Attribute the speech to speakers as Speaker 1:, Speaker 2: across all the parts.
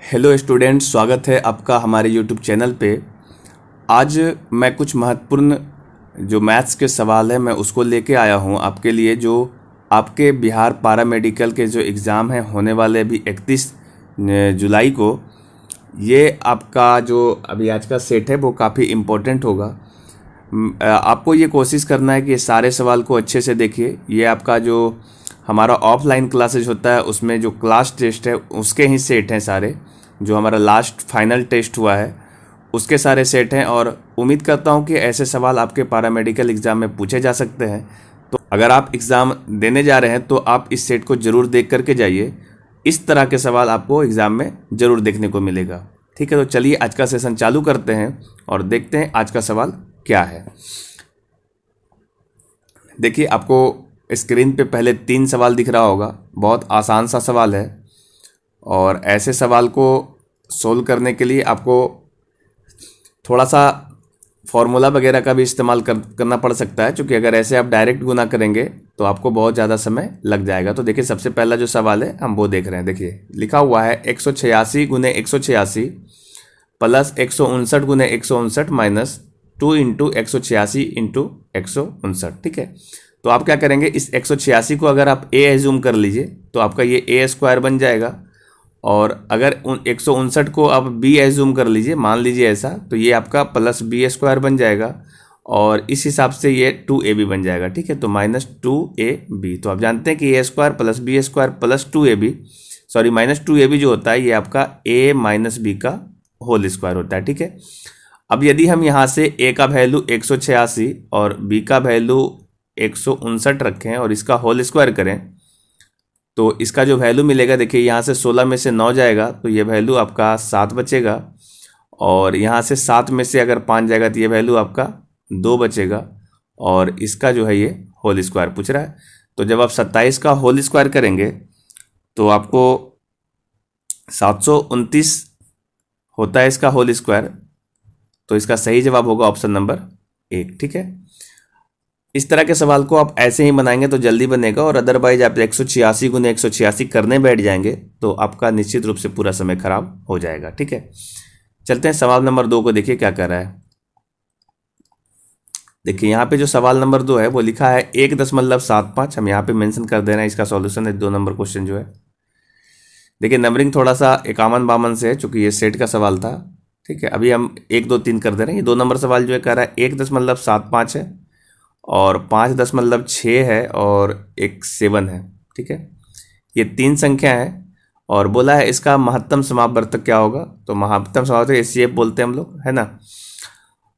Speaker 1: Hello students, स्वागत है आपका हमारे यूट्यूब चैनल पे। आज मैं कुछ महत्वपूर्ण जो मैथ्स के सवाल है मैं उसको लेके आया हूँ आपके लिए। जो आपके बिहार पैरा मेडिकल के जो एग्ज़ाम है होने वाले अभी 31 जुलाई को, ये आपका जो अभी आज का सेट है वो काफ़ी इम्पोर्टेंट होगा। आपको ये कोशिश करना है कि ये सारे सवाल को अच्छे से देखिए। ये आपका जो हमारा ऑफलाइन क्लासेज होता है उसमें जो क्लास टेस्ट है उसके ही सेट हैं सारे। जो हमारा लास्ट फाइनल टेस्ट हुआ है उसके सारे सेट हैं, और उम्मीद करता हूँ कि ऐसे सवाल आपके पैरामेडिकल एग्ज़ाम में पूछे जा सकते हैं। तो अगर आप एग्ज़ाम देने जा रहे हैं तो आप इस सेट को ज़रूर देख करके जाइए। इस तरह के सवाल आपको एग्ज़ाम में ज़रूर देखने को मिलेगा। ठीक है, तो चलिए आज का सेशन चालू करते हैं और देखते हैं आज का सवाल क्या है। देखिए, आपको स्क्रीन पे पहले 3 सवाल दिख रहा होगा। बहुत आसान सा सवाल है, और ऐसे सवाल को सोल्व करने के लिए आपको थोड़ा सा फॉर्मूला वगैरह का भी इस्तेमाल करना पड़ सकता है, क्योंकि अगर ऐसे आप डायरेक्ट गुना करेंगे तो आपको बहुत ज़्यादा समय लग जाएगा। तो देखिए, सबसे पहला जो सवाल है हम वो देख रहे हैं। देखिए, लिखा हुआ है 186 गुने 186 प्लस 159 गुने 159 माइनस 2 इंटू 186 इंटू 159। ठीक है, तो आप क्या करेंगे, इस 186 को अगर आप ए एज्यूम कर लीजिए तो आपका ये ए स्क्वायर बन जाएगा, और अगर 159 को आप बी एज्यूम कर लीजिए, मान लीजिए ऐसा, तो ये आपका प्लस बी स्क्वायर बन जाएगा, और इस हिसाब से ये 2ab बन जाएगा। ठीक है, तो माइनस 2ab। तो आप जानते हैं कि A square plus B square plus 2ab, sorry minus 2ab जो होता है ये आपका a माइनस बी का होल स्क्वायर होता है। ठीक है, अब यदि हम यहाँ से a का वैल्यू 186 और b का वैल्यू 159 रखें और इसका होल स्क्वायर करें तो इसका जो वैल्यू मिलेगा, देखिए यहाँ से 16 में से 9 जाएगा तो ये वैल्यू आपका 7 बचेगा, और यहाँ से 7 में से अगर 5 जाएगा तो ये वैल्यू आपका 2 बचेगा, और इसका जो है ये होल स्क्वायर पूछ रहा है। तो जब आप 27 का होल स्क्वायर करेंगे तो आपको 729 होता है इसका होल स्क्वायर। तो इसका सही जवाब होगा ऑप्शन नंबर 1। ठीक है, इस तरह के सवाल को आप ऐसे ही बनाएंगे तो जल्दी बनेगा, और अदरवाइज आप 186 गुने 186 करने बैठ जाएंगे तो आपका निश्चित रूप से पूरा समय खराब हो जाएगा। ठीक है, चलते हैं सवाल नंबर 2 को। देखिए क्या कर रहा है। देखिए यहाँ पे जो सवाल नंबर 2 है वो लिखा है 1.75। हम यहाँ पे मेंशन कर दे रहे हैं इसका सॉल्यूशन है 2 नंबर क्वेश्चन जो है। देखिए, नंबरिंग थोड़ा सा इक्यावन बावन से है चूंकि ये सेट का सवाल था। ठीक है, अभी हम 1 2 3 कर दे रहे हैं। ये 2 नंबर सवाल जो है कह रहा है 1.75 है, और 5.6 है, और एक 7 है। ठीक है, ये 3 संख्या है, और बोला है इसका महत्तम समापवर्तक क्या होगा। तो महत्तम समापवर्तक एचसीएफ बोलते हैं हम लोग, है ना।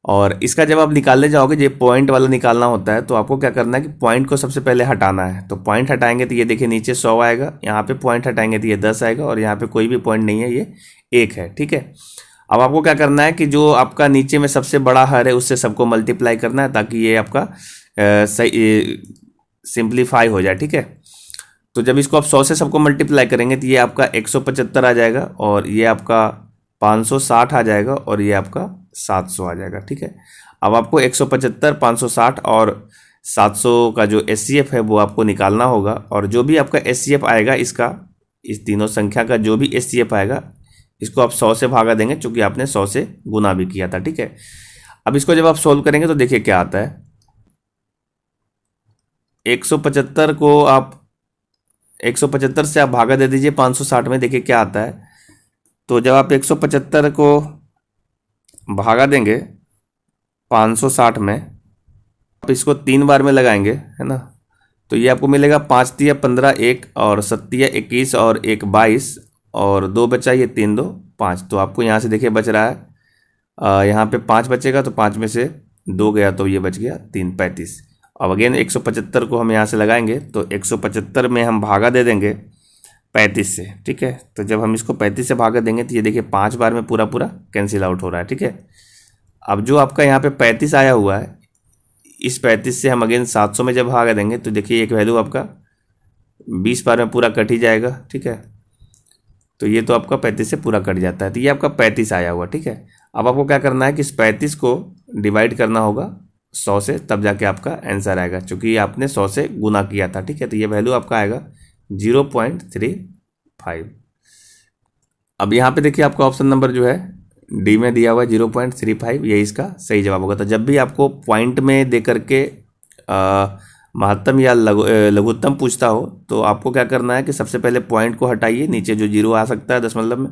Speaker 1: और इसका जब आप निकालने जाओगे, ये पॉइंट वाला निकालना होता है, तो आपको क्या करना है कि पॉइंट को सबसे पहले हटाना है। तो पॉइंट हटाएंगे तो ये देखिए नीचे 100 आएगा, यहाँ पे पॉइंट हटाएंगे तो ये 10 आएगा, और यहाँ पे कोई भी पॉइंट नहीं है, ये 1 है। ठीक है, अब आपको क्या करना है कि जो आपका नीचे में सबसे बड़ा हर है उससे सबको मल्टीप्लाई करना है, ताकि ये आपका सही सिंप्लीफाई हो जाए। ठीक है, तो जब इसको आप 100 से सबको मल्टीप्लाई करेंगे तो ये आपका 175 आ जाएगा, और ये आपका 560 आ जाएगा, और ये आपका 700 आ जाएगा। ठीक है, अब आपको 175, 560 और 700 का जो एचसीएफ है वो आपको निकालना होगा, और जो भी आपका एचसीएफ आएगा इसका, इस तीनों संख्या का जो भी एचसीएफ आएगा इसको आप 100 से भागा देंगे, चूंकि आपने 100 से गुना भी किया था। ठीक है, अब इसको जब आप सोल्व करेंगे तो देखिए क्या आता है। 175 को आप 175 से आप भागा दे दीजिए 560 में, देखिए क्या आता है। तो जब आप 175 को भागा देंगे 560 में, आप इसको 3 बार में लगाएंगे, है ना, तो ये आपको मिलेगा 5 तिया 15, 1 और 7 तिया 21 और 1 22, और 2 बचा, ये 3 2 5। तो आपको यहाँ से देखिए बच रहा है, यहाँ पे 5 बचेगा, तो 5 में से 2 गया तो ये बच गया 3, 35। अब अगेन 175 को हम यहाँ से लगाएंगे, तो 175 में हम भागा दे देंगे 35 से। ठीक है, तो जब हम इसको 35 से भागा देंगे तो ये देखिए 5 बार में पूरा पूरा कैंसिल आउट हो रहा है। ठीक है, अब जो आपका यहाँ पे 35 आया हुआ है, इस 35 से हम अगेन 700 में जब भागा देंगे तो देखिए एक वैल्यू आपका 20 बार में पूरा कट ही जाएगा। ठीक है, तो ये तो आपका 35 से पूरा कट जाता है, तो ये आपका 35 आया हुआ। ठीक है, अब आपको क्या करना है कि इस 35 को डिवाइड करना होगा 100 से, तब जाके आपका आंसर आएगा, क्योंकि आपने 100 से गुना किया था। ठीक है, तो ये वैल्यू आपका आएगा 0.35। अब यहाँ पे देखिए आपका ऑप्शन नंबर जो है डी में दिया हुआ है 0.35, यही इसका सही जवाब होगा। तो जब भी आपको पॉइंट में दे करके महत्तम या लघुत्तम पूछता हो तो आपको क्या करना है कि सबसे पहले पॉइंट को हटाइए, नीचे जो जीरो आ सकता है दशमलव में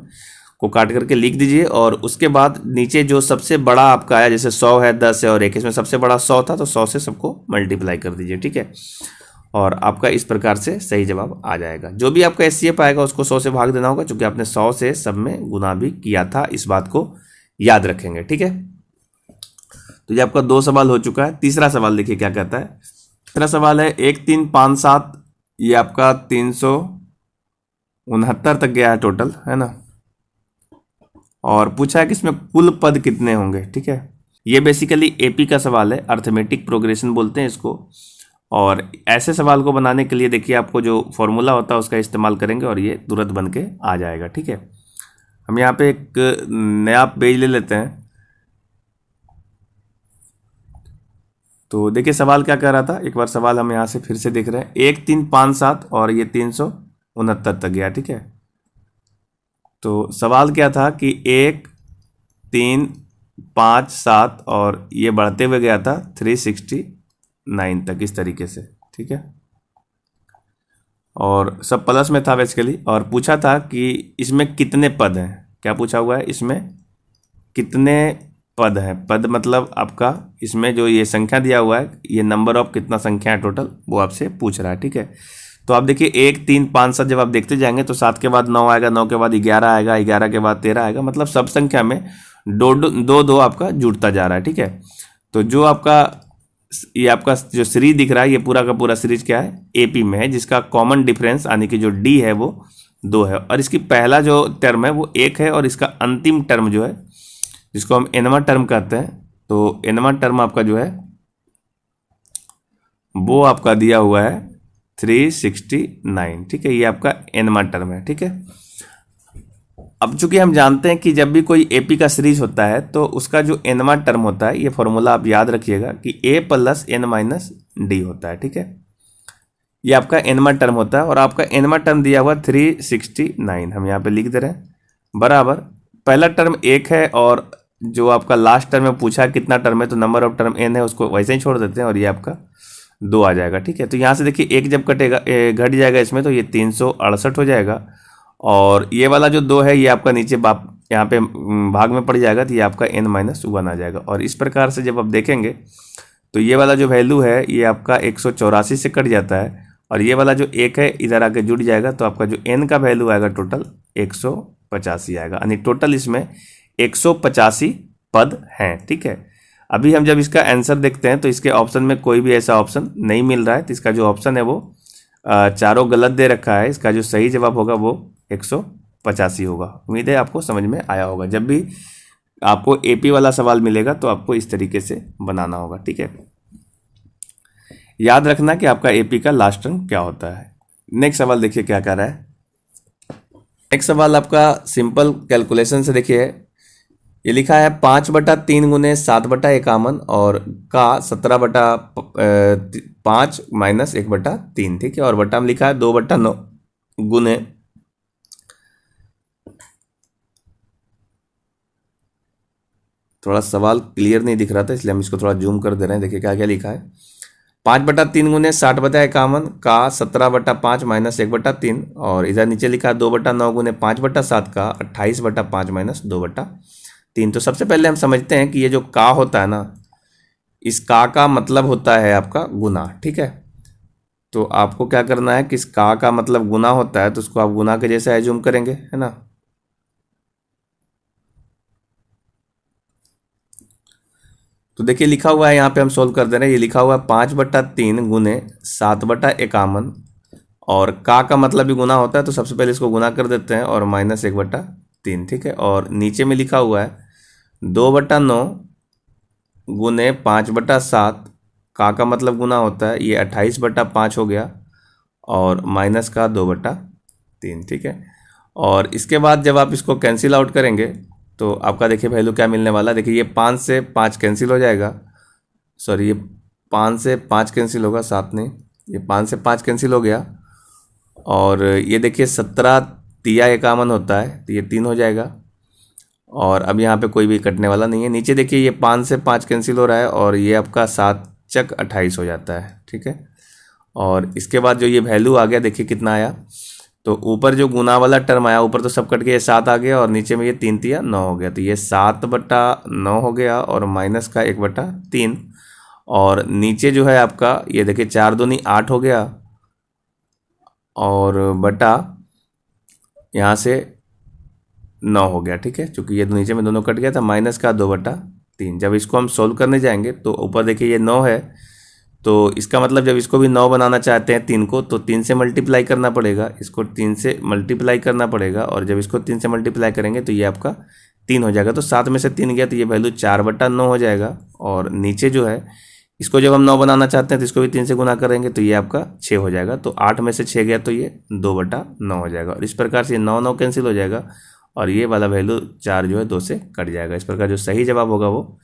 Speaker 1: को काट करके लिख दीजिए, और उसके बाद नीचे जो सबसे बड़ा आपका आया, जैसे 100 है, 10 है और 1, इसमें सबसे बड़ा 100 था तो 100 से सबको मल्टीप्लाई कर दीजिए, ठीक है। और आपका इस प्रकार से सही जवाब आ जाएगा। जो भी आपका एचसीएफ आएगा उसको 100 से भाग देना होगा, क्योंकि आपने 100 से सब में गुना भी किया था, इस बात को याद रखेंगे, ठीक है। तो ये आपका 2 सवाल हो चुका है। तीसरा सवाल देखिए क्या कहता है। तीसरा सवाल है 1357, ये आपका 369 तक गया है टोटल, है ना। और पूछा है कि इसमें कुल पद कितने होंगे, ठीक है। ये बेसिकली एपी का सवाल है, अर्थमेटिक प्रोग्रेशन बोलते हैं इसको। और ऐसे सवाल को बनाने के लिए देखिए आपको जो फॉर्मूला होता है उसका इस्तेमाल करेंगे और ये तुरंत बन के आ जाएगा, ठीक है। हम यहाँ पे एक नया पेज ले लेते हैं। तो देखिए सवाल क्या कह रहा था, एक बार सवाल हम यहाँ से फिर से देख रहे हैं। 1357 और ये 369 तक गया, ठीक है। तो सवाल क्या था कि 1 3 5 7 और ये बढ़ते हुए गया था 369 तक, इस तरीके से, ठीक है। और सब प्लस में था बेसिकली, और पूछा था कि इसमें कितने पद हैं। क्या पूछा हुआ है, इसमें कितने पद हैं। पद मतलब आपका इसमें जो ये संख्या दिया हुआ है, ये नंबर ऑफ कितना संख्या है टोटल, वो आपसे पूछ रहा है, ठीक है। तो आप देखिए 1 3 5 7 जब आप देखते जाएंगे तो 7 के बाद 9 आएगा, 9 के बाद 11 आएगा, 11 के बाद 13 आएगा, मतलब सब संख्या में दो दो दो आपका जुड़ता जा रहा है, ठीक है। तो जो आपका ये आपका जो सीरीज दिख रहा है, ये पूरा का पूरा सीरीज क्या है, एपी में है, जिसका कॉमन डिफरेंस यानी कि जो डी है वो 2 है, और इसकी पहला जो टर्म है वो 1 है, और इसका अंतिम टर्म जो है जिसको हम एनवा टर्म कहते हैं, तो एनवा टर्म आपका जो है वो आपका दिया हुआ है 369, ठीक है। ये आपका एनवा टर्म है, ठीक है। अब चूंकि हम जानते हैं कि जब भी कोई एपी का सीरीज होता है तो उसका जो एनवा टर्म होता है, ये फॉर्मूला आप याद रखिएगा कि ए प्लस एन माइनस डी होता है, ठीक है। ये आपका एनवा टर्म होता है, और आपका एनवा टर्म दिया हुआ 369, हम यहाँ पे लिख दे रहे हैं, बराबर पहला टर्म 1 है, और जो आपका लास्ट टर्म में पूछा है कितना टर्म है, तो नंबर ऑफ टर्म एन है, उसको वैसे ही छोड़ देते हैं, और ये आपका 2 आ जाएगा, ठीक है। तो यहाँ से देखिए 1 जब कटेगा घट जाएगा इसमें, तो ये 368 हो जाएगा, और ये वाला जो 2 है ये आपका नीचे यहाँ पे भाग में पड़ जाएगा, तो ये आपका n-1 आ जाएगा। और इस प्रकार से जब आप देखेंगे तो ये वाला जो वैल्यू है ये आपका 184 से कट जाता है, और ये वाला जो 1 है इधर आके जुड़ जाएगा, तो आपका जो n का वैल्यू आएगा टोटल 185 आएगा, यानी टोटल इसमें 185 पद हैं, ठीक है। अभी हम जब इसका आंसर देखते हैं तो इसके ऑप्शन में कोई भी ऐसा ऑप्शन नहीं मिल रहा है, तो इसका जो ऑप्शन है वो चारों गलत दे रखा है। इसका जो सही जवाब होगा वो 185 होगा। उम्मीद है आपको समझ में आया होगा। जब भी आपको एपी वाला सवाल मिलेगा तो आपको इस तरीके से बनाना होगा, ठीक है। याद रखना कि आपका एपी का लास्ट टर्म क्या होता है। नेक्स्ट सवाल देखिए क्या कह रहा है। नेक्स्ट सवाल आपका सिंपल कैलकुलेशन से देखिए, ये लिखा है 5/3 गुने 7/51 और का 17/5 माइनस 1/3, ठीक है। और बटा में लिखा है 2/9 गुने थोड़ा सवाल क्लियर नहीं दिख रहा था इसलिए हम इसको थोड़ा जूम कर दे रहे हैं। देखिए क्या क्या लिखा है। 5/3 गुने 60/51 का 17/5 माइनस 1/3, और इधर नीचे लिखा है 2/9 गुने 5/7 का 28/5 माइनस 2/3। तो सबसे पहले हम समझते हैं कि ये जो का होता है ना, इस का मतलब होता है आपका गुना, ठीक है। तो आपको क्या करना है कि इस का मतलब गुना होता है, तो उसको आप गुना के जैसे एज्यूम करेंगे, है ना। तो देखिए लिखा हुआ है यहाँ पे, हम सोल्व कर दे रहे हैं। ये लिखा हुआ है 5/3 गुने 7/51, और का मतलब भी गुना होता है, तो सबसे पहले इसको गुना कर देते हैं, और माइनस 1/3, ठीक है। और नीचे में लिखा हुआ है 2/9 गुने 5/7, का मतलब गुना होता है, ये 28/5 हो गया, और माइनस का 2/3, ठीक है। और इसके बाद जब आप इसको कैंसिल आउट करेंगे तो आपका देखिए वैल्यू क्या मिलने वाला है। देखिए ये 5 से 5 कैंसिल हो जाएगा, सॉरी ये 5 से 5 कैंसिल होगा, 7 नहीं, ये 5 से 5 कैंसिल हो गया, और ये देखिए 17 तिया ये कॉमन होता है तो ये 3 हो जाएगा। और अब यहाँ पे कोई भी कटने वाला नहीं है। नीचे देखिए ये 5 से 5 कैंसिल हो रहा है और ये आपका 7 चक 28 हो जाता है, ठीक है। और इसके बाद जो ये वैल्यू आ गया देखिए कितना आया, तो ऊपर जो गुना वाला टर्म आया, ऊपर तो सब कट के ये 7 आ गया और नीचे में ये 3 तिया 9 हो गया। तो ये 7/9 हो गया और माइनस का 1/3। और नीचे जो है आपका ये देखिए 4 दूनी 8 हो गया और बटा यहाँ से 9 हो गया, ठीक है। चूँकि ये नीचे में दोनों कट गया था, माइनस का 2/3। जब इसको हम सोल्व करने जाएंगे तो ऊपर देखिए ये 9 है, तो इसका मतलब जब इसको भी 9 बनाना चाहते हैं 3 को, तो 3 से मल्टीप्लाई करना पड़ेगा, इसको 3 से मल्टीप्लाई करना पड़ेगा। और जब इसको 3 से मल्टीप्लाई करेंगे तो ये आपका 3 हो जाएगा। तो 7 में से 3 गया तो ये वैल्यू 4/9 हो जाएगा। और नीचे जो है इसको जब हम 9 बनाना चाहते हैं तो इसको भी 3 से गुना करेंगे तो ये आपका 6 हो जाएगा। तो 8 में से 6 गया तो ये 2/9 हो जाएगा। और इस प्रकार से ये 9 कैंसिल हो जाएगा और ये वाला वैल्यू 4 जो है 2 से कट जाएगा। इस प्रकार जो सही जवाब होगा वो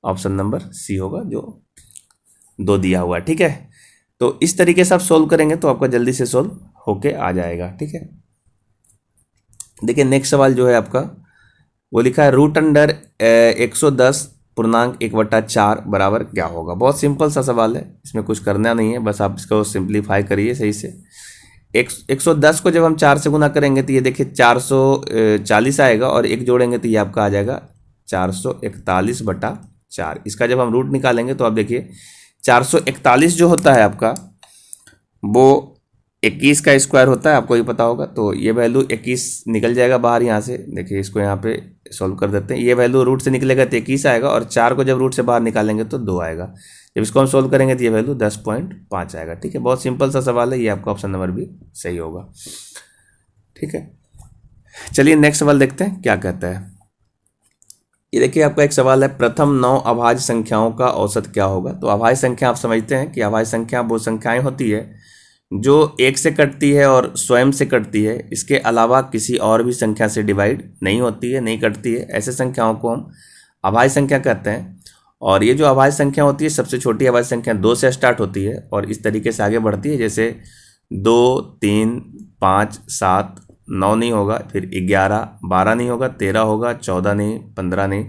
Speaker 1: ऑप्शन नंबर सी होगा, जो 2 दिया हुआ है, ठीक है। तो इस तरीके से आप सोल्व करेंगे तो आपका जल्दी से सोल्व होके आ जाएगा, ठीक है। देखिए नेक्स्ट सवाल जो है आपका वो लिखा है √अंडर 110.1/4 बराबर क्या होगा। बहुत सिंपल सा सवाल है, इसमें कुछ करना नहीं है, बस आप इसको सिंप्लीफाई करिए सही से। 110 को जब हम 4 से गुना करेंगे तो ये देखिए 440 आएगा और 1 जोड़ेंगे तो ये आपका आ जाएगा 441/4। इसका जब हम रूट निकालेंगे तो आप देखिए 441 जो होता है आपका वो 21 का स्क्वायर होता है, आपको ये पता होगा। तो ये वैल्यू 21 निकल जाएगा बाहर यहाँ से। देखिए इसको यहाँ पे सॉल्व कर देते हैं। ये वैल्यू रूट से निकलेगा तो 21 आएगा और 4 को जब रूट से बाहर निकालेंगे तो 2 आएगा। जब इसको हम सोल्व करेंगे तो ये वैल्यू 10.5 आएगा, ठीक है। बहुत सिंपल सा सवाल है, ये आपका ऑप्शन नंबर भी सही होगा, ठीक है। चलिए नेक्स्ट सवाल देखते हैं क्या कहता है। ये देखिए आपका एक सवाल है प्रथम 9 अभाज्य संख्याओं का औसत क्या होगा। तो अभाज्य संख्या आप समझते हैं कि अभाज्य संख्या वो संख्याएं होती है जो 1 से कटती है और स्वयं से कटती है, इसके अलावा किसी और भी संख्या से डिवाइड नहीं होती है, नहीं कटती है। ऐसे संख्याओं को हम अभाज्य संख्या कहते हैं। और ये जो अभाज्य संख्या होती है, सबसे छोटी अभाज्य संख्या 2 से स्टार्ट होती है और इस तरीके से आगे बढ़ती है, जैसे 2, 3, 5, 7, 9 नहीं होगा, फिर 11, 12 नहीं होगा, 13 होगा, 14 नहीं, 15 नहीं,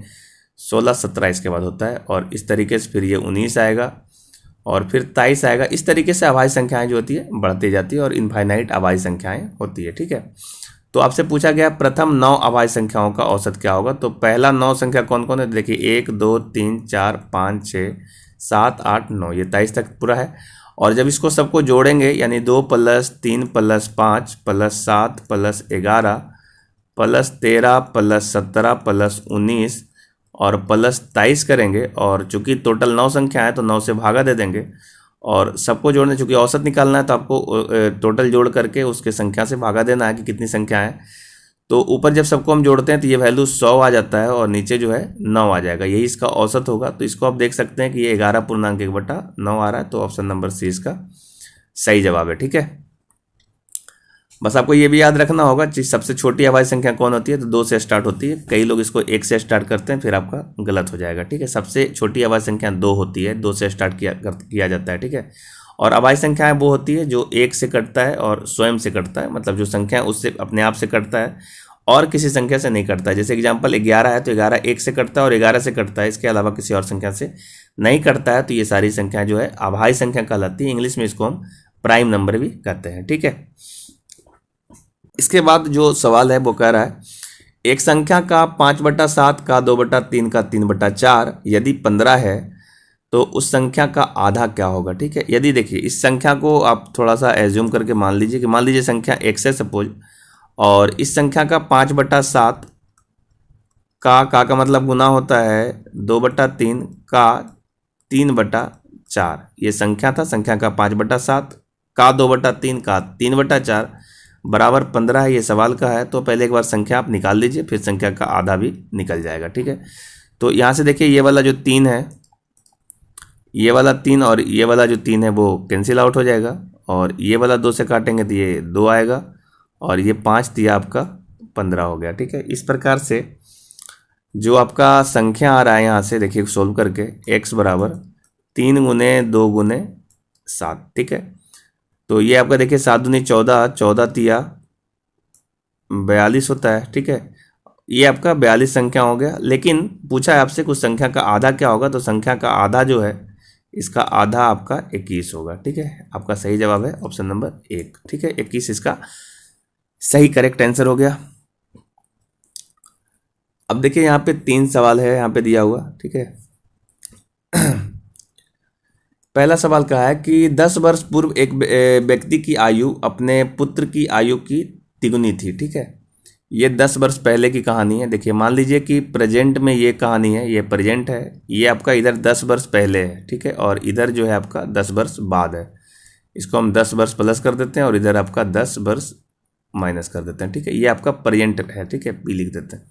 Speaker 1: 16, 17 इसके बाद होता है। और इस तरीके से फिर ये 19 आएगा और फिर 23 आएगा। इस तरीके से अभाज्य संख्याएं जो होती है बढ़ती जाती है और इनफाइनाइट अभाज्य संख्याएं होती है, ठीक है। तो आपसे पूछा गया प्रथम 9 अभाज्य संख्याओं का औसत क्या होगा। तो पहला 9 संख्या कौन कौन है, देखिए 1, 2, 3, 4, 5, 6, 7, 8, 9, ये 23 तक पूरा है। और जब इसको सबको जोड़ेंगे यानी 2 + 3 + 5 + 7 + 11 + 13 + 17 + 19 और +23 करेंगे, और चूंकि टोटल 9 संख्या है तो 9 से भागा दे देंगे और सबको जोड़ने, चूंकि औसत निकालना है तो आपको टोटल जोड़ करके उसके संख्या से भागा देना है कि कितनी संख्या है। तो ऊपर जब सबको हम जोड़ते हैं तो ये वैल्यू 100 आ जाता है और नीचे जो है 9 आ जाएगा, यही इसका औसत होगा। तो इसको आप देख सकते हैं कि ये 11.1/9 आ रहा है। तो ऑप्शन नंबर सी इसका सही जवाब है, ठीक है। बस आपको ये भी याद रखना होगा कि सबसे छोटी अभाज्य संख्या कौन होती है, तो 2 से स्टार्ट होती है। कई लोग इसको 1 से स्टार्ट करते हैं, फिर आपका गलत हो जाएगा, ठीक है। सबसे छोटी अभाज्य संख्या 2 होती है, 2 से स्टार्ट किया जाता है, ठीक है। और अभाज्य संख्याएं वो होती है जो 1 से कटता है और स्वयं से कटता है, मतलब जो संख्या उससे अपने आप से कटता है और किसी संख्या से नहीं कटता है। जैसे एग्जाम्पल 11 है तो 11 1 से कटता है और 11 से कटता है, इसके अलावा किसी और संख्या से नहीं कटता है। तो ये सारी संख्या जो है अभाज्य संख्या कहलाती है। इंग्लिश में इसको हम प्राइम नंबर भी कहते हैं, ठीक है। इसके बाद जो सवाल है वो कह रहा है एक संख्या का 5/7 का 2/3 का 3/4 यदि 15 है तो उस संख्या का आधा क्या होगा, ठीक है। यदि देखिए इस संख्या को आप थोड़ा सा एज्यूम करके मान लीजिए कि मान लीजिए संख्या x है सपोज, और इस संख्या का 5/7 का मतलब गुना होता है 2/3 का 3/4। ये संख्या था, संख्या का 5/7 का 2/3 का 3/4 बराबर 15 है, ये सवाल का है। तो पहले एक बार संख्या आप निकाल लीजिए, फिर संख्या का आधा भी निकल जाएगा, ठीक है। तो यहाँ से देखिए ये वाला जो 3 है, ये वाला 3 और ये वाला जो 3 है वो कैंसिल आउट हो जाएगा, और ये वाला 2 से काटेंगे तो ये 2 आएगा, और ये 5 दिया आपका 15 हो गया, ठीक है। इस प्रकार से जो आपका संख्या आ रहा है यहाँ से देखिए सोल्व करके x बराबर 3 × 2 × 7, ठीक है। तो ये आपका देखिए 7 दूनी 14, 14 तिया 42 होता है, ठीक है। ये आपका 42 संख्या हो गया, लेकिन पूछा है आपसे कुछ संख्या का आधा क्या होगा, तो संख्या का आधा जो है इसका आधा आपका 21 होगा, ठीक है। आपका सही जवाब है ऑप्शन नंबर 1, ठीक है। 21 इसका सही करेक्ट आंसर हो गया। अब देखिए यहाँ पे 3 सवाल है यहाँ पे दिया हुआ, ठीक है। पहला सवाल कहा है कि 10 वर्ष पूर्व एक व्यक्ति की आयु अपने पुत्र की आयु की तिगुनी थी, ठीक है। ये 10 वर्ष पहले की कहानी है। देखिए मान लीजिए कि प्रेजेंट में ये कहानी है, ये प्रेजेंट है, ये आपका इधर 10 वर्ष पहले है, ठीक है, और इधर जो है आपका 10 वर्ष बाद है। इसको हम 10 वर्ष प्लस कर देते हैं और इधर आपका 10 वर्ष माइनस कर देते हैं, ठीक है। ये आपका प्रेजेंट है, ठीक है, पी लिख देते हैं।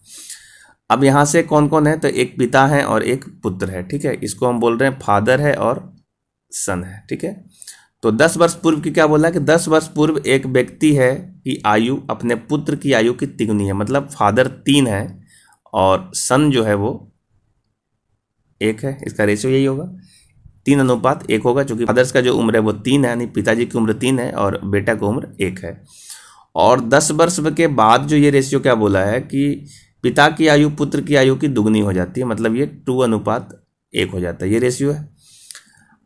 Speaker 1: अब यहाँ से कौन कौन है, तो एक पिता है और एक पुत्र है, ठीक है। इसको हम बोल रहे हैं फादर है और सन है, ठीक है। तो 10 वर्ष पूर्व की क्या बोला है कि 10 वर्ष पूर्व एक व्यक्ति है कि आयु अपने पुत्र की आयु की तिगुनी है, मतलब फादर 3 है और सन जो है वो 1 है। इसका रेशियो यही होगा, 3:1 होगा, क्योंकि फादर्स का जो उम्र है वो 3 है, यानी पिताजी की उम्र 3 है और बेटा की उम्र 1 है। और 10 वर्ष के बाद जो ये रेशियो क्या बोला है कि पिता की आयु पुत्र की आयु की दुगनी हो जाती है, मतलब ये 2:1 हो जाता है, ये रेशियो है।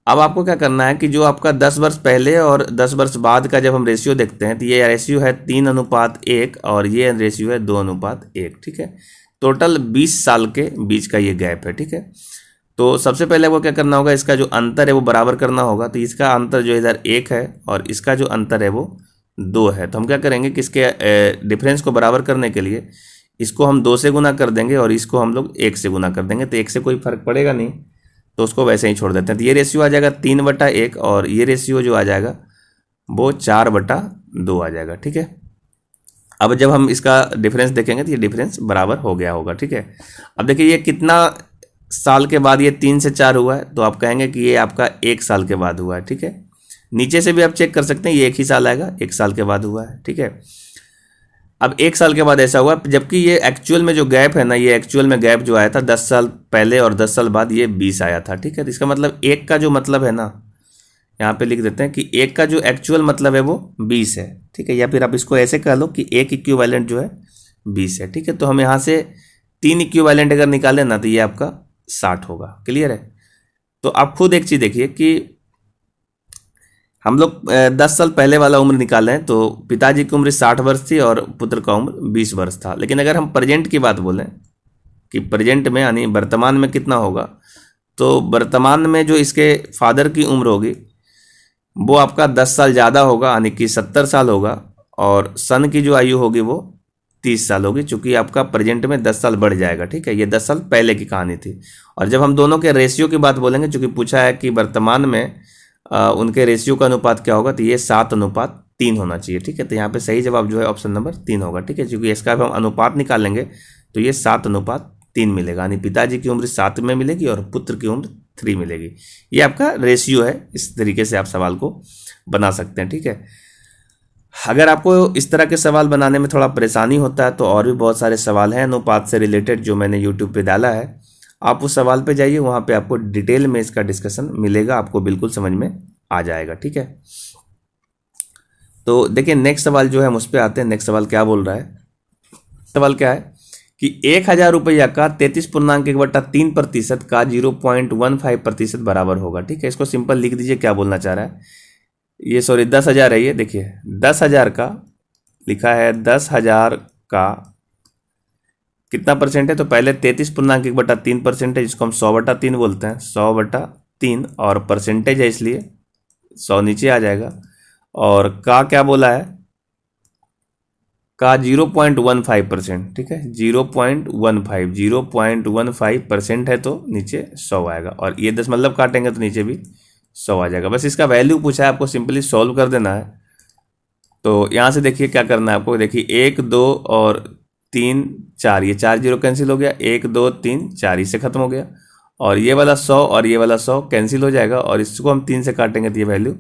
Speaker 1: अब आपको क्या करना है कि जो आपका 10 वर्ष पहले और 10 वर्ष बाद का जब हम रेशियो देखते हैं तो ये रेशियो है 3:1 और ये रेशियो है 2:1, ठीक है। टोटल 20 साल के बीच का ये गैप है, ठीक है। तो सबसे पहले आपको क्या करना होगा, इसका जो अंतर है वो बराबर करना होगा। तो इसका अंतर जो इधर 1 है और इसका जो अंतर है वो 2 है। तो हम क्या करेंगे कि इसके डिफरेंस को बराबर करने के लिए इसको हम 2 से गुना कर देंगे और इसको हम लोग 1 से गुना कर देंगे, तो 1 से कोई फर्क पड़ेगा नहीं, तो उसको वैसे ही छोड़ देते हैं। तो ये रेशियो आ जाएगा 3/1 और ये रेशियो जो आ जाएगा वो 4/2 आ जाएगा, ठीक है। अब जब हम इसका डिफरेंस देखेंगे तो ये डिफरेंस बराबर हो गया होगा, ठीक है। अब देखिए ये कितना साल के बाद ये 3 से 4 हुआ है, तो आप कहेंगे कि ये आपका 1 साल के बाद हुआ है, ठीक है। नीचे से भी आप चेक कर सकते हैं, ये 1 ही साल आएगा, 1 साल के बाद हुआ है, ठीक है। अब 1 साल के बाद ऐसा हुआ, जबकि ये एक्चुअल में जो गैप है ना, ये एक्चुअल में गैप जो आया था 10 साल पहले और 10 साल बाद, ये 20 आया था, ठीक है। तो इसका मतलब 1 का जो मतलब है ना, यहाँ पे लिख देते हैं कि 1 का जो एक्चुअल मतलब है वो 20 है, ठीक है। या फिर आप इसको ऐसे कह लो कि 1 इक्विवेलेंट जो है 20 है, ठीक है। तो हम यहाँ से 3 इक्विवेलेंट अगर निकालें ना तो ये आपका 60 होगा, क्लियर है। तो आप खुद एक चीज़ देखिए कि हम लोग 10 साल पहले वाला उम्र निकाले हैं, तो पिताजी की उम्र 60 वर्ष थी और पुत्र का उम्र 20 वर्ष था। लेकिन अगर हम प्रेजेंट की बात बोलें कि प्रेजेंट में यानी वर्तमान में कितना होगा, तो वर्तमान में जो इसके फादर की उम्र होगी वो आपका 10 साल ज़्यादा होगा, यानी कि 70 साल होगा, और सन की जो आयु होगी वो 30 साल होगी, चूँकि आपका प्रेजेंट में 10 साल बढ़ जाएगा, ठीक है। ये 10 साल पहले की कहानी थी। और जब हम दोनों के रेशियो की बात बोलेंगे, चूँकि पूछा है कि वर्तमान में उनके रेशियो का अनुपात क्या होगा, तो ये 7:3 होना चाहिए, ठीक है। तो यहाँ पे सही जवाब जो है ऑप्शन नंबर 3 होगा, ठीक है। क्योंकि इसका हम अनुपात निकालेंगे तो ये 7:3 मिलेगा, यानी पिताजी की उम्र 7 में मिलेगी और पुत्र की उम्र 3 मिलेगी। ये आपका रेशियो है, इस तरीके से आप सवाल को बना सकते हैं, ठीक है। अगर आपको इस तरह के सवाल बनाने में थोड़ा परेशानी होता है तो और भी बहुत सारे सवाल हैं अनुपात से रिलेटेड जो मैंने यूट्यूब पे डाला है, आप उस सवाल पे जाइए, वहाँ पे आपको डिटेल में इसका डिस्कशन मिलेगा, आपको बिल्कुल समझ में आ जाएगा, ठीक है। तो देखिए नेक्स्ट सवाल जो है हम उस पर आते हैं। नेक्स्ट सवाल क्या बोल रहा है, सवाल क्या है कि 1000 रुपया का 33.1/3% का 0.15% बराबर होगा, ठीक है। इसको सिंपल लिख दीजिए क्या बोलना चाह रहा है। ये सॉरी 10,000 है, ये देखिए 10,000 का लिखा है, 10,000 का कितना परसेंट है, तो पहले 33.1/3% है, जिसको हम 100/3 बोलते हैं, 100/3, और परसेंटेज है इसलिए 100 नीचे आ जाएगा। और का क्या बोला है, का 0.15%, ठीक है, 0.15% है तो नीचे 100 आएगा, और ये 10 मतलब काटेंगे तो नीचे भी 100 आ जाएगा। बस इसका वैल्यू पूछा है, आपको सिंपली सॉल्व कर देना है। तो यहाँ से देखिए क्या करना है आपको, देखिए 1, 2 और 3, 4, ये 4 0 कैंसिल हो गया, 1, 2, 3, 4 इससे खत्म हो गया, और ये वाला 100 और ये वाला 100 कैंसिल हो जाएगा, और इसको हम 3 से काटेंगे तो ये वैल्यू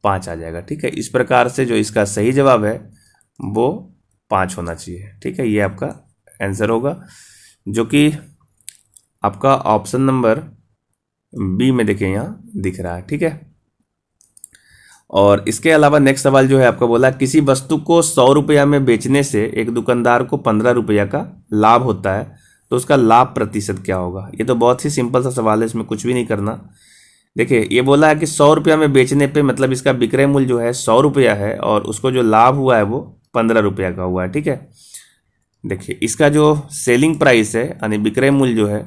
Speaker 1: 5 आ जाएगा, ठीक है। इस प्रकार से जो इसका सही जवाब है वो 5 होना चाहिए, ठीक है। ये आपका आंसर होगा, जो कि आपका ऑप्शन नंबर बी में देखिए यहाँ दिख रहा है, ठीक है। और इसके अलावा नेक्स्ट सवाल जो है आपका बोला, किसी वस्तु को 100 रुपया में बेचने से एक दुकानदार को 15 रुपया का लाभ होता है, तो उसका लाभ प्रतिशत क्या होगा। ये तो बहुत ही सिंपल सा सवाल है, इसमें कुछ भी नहीं करना। देखिए ये बोला है कि 100 रुपया में बेचने पे मतलब इसका विक्रय मूल्य जो है 100 रुपया है और उसको जो लाभ हुआ है वो 15 रुपया का हुआ है। ठीक है, देखिए इसका जो सेलिंग प्राइस है यानी विक्रय मूल्य जो है,